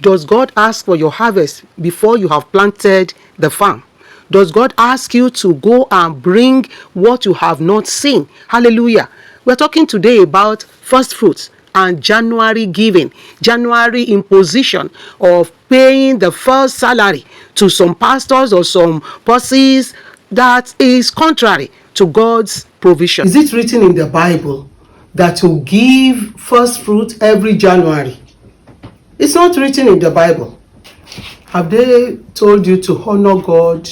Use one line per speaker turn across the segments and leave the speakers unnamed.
Does God ask for your harvest before you have planted the farm? Does God ask you to go and bring what you have not seen? Hallelujah. We're talking today about first fruits and January giving, January imposition of paying the first salary to some pastors or some bosses that is contrary to God's provision. Is it written in the Bible that you give first fruit every January? It's not written in the Bible. Have they told you to honor God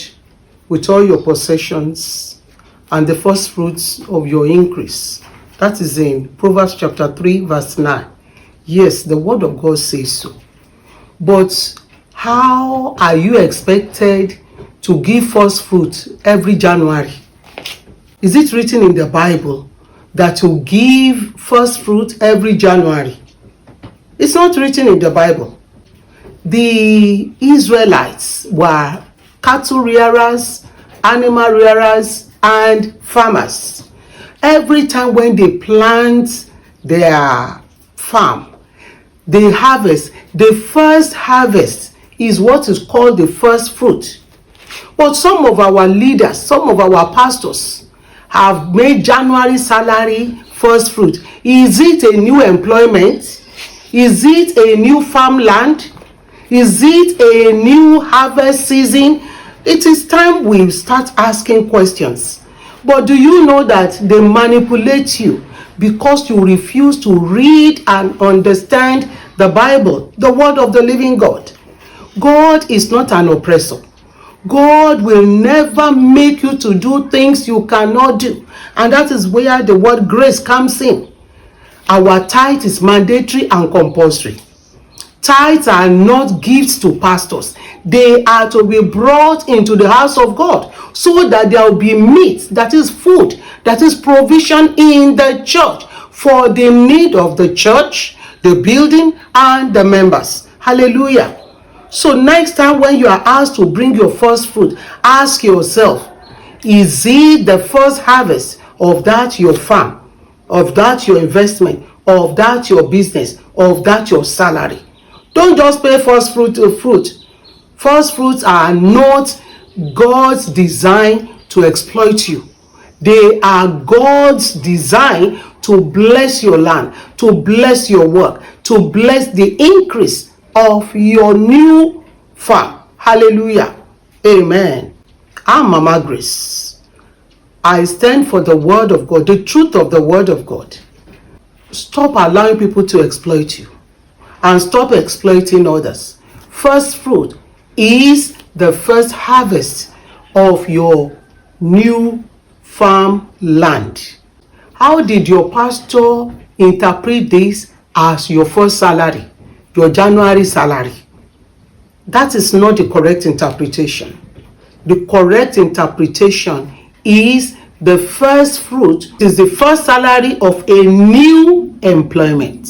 with all your possessions and the first fruits of your increase? That is in Proverbs chapter 3 verse 9. Yes, the word of God says so. But how are you expected to give first fruit every January? Is it written in the Bible that you give first fruit every January? It's not written in the Bible. The Israelites were cattle rearers, animal rearers, and farmers. Every time when they plant their farm, they harvest. The first harvest is what is called the first fruit. But some of our leaders, some of our pastors have made January salary first fruit. Is it a new employment? Is it a new farmland? Is it a new harvest season? It is time we start asking questions. But do you know that they manipulate you because you refuse to read and understand the Bible, the word of the living God? God is not an oppressor. God will never make you to do things you cannot do. And that is where the word grace comes in. Our tithe is mandatory and compulsory. Tithes are not gifts to pastors. They are to be brought into the house of God so that there will be meat, that is food, that is provision in the church for the need of the church, the building, and the members. Hallelujah. So next time when you are asked to bring your first fruit, ask yourself, is it the first harvest of that your farm, of that your investment, of that your business, of that your salary? Don't just pay first fruit to fruit. First fruits are not God's design to exploit you. They are God's design to bless your land, to bless your work, to bless the increase of your new farm. Hallelujah. Amen. I'm Mama Grace. I stand for the word of God, the truth of the word of God. Stop allowing people to exploit you and stop exploiting others. First fruit is the first harvest of your new farm land. How did your pastor interpret this as your first salary, your January salary? That is not the correct interpretation. The correct interpretation is the first fruit is the first salary of a new employment,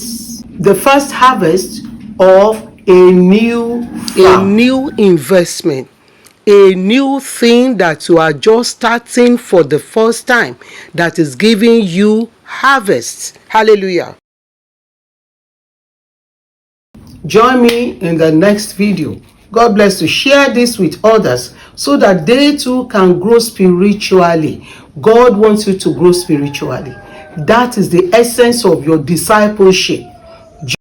the first harvest of a new farm, a new investment, a new thing that you are just starting for the first time that is giving you harvest. Hallelujah. Join me in the next video. God bless you. Share this with others so that they too can grow spiritually. God wants you to grow spiritually. That is the essence of your discipleship.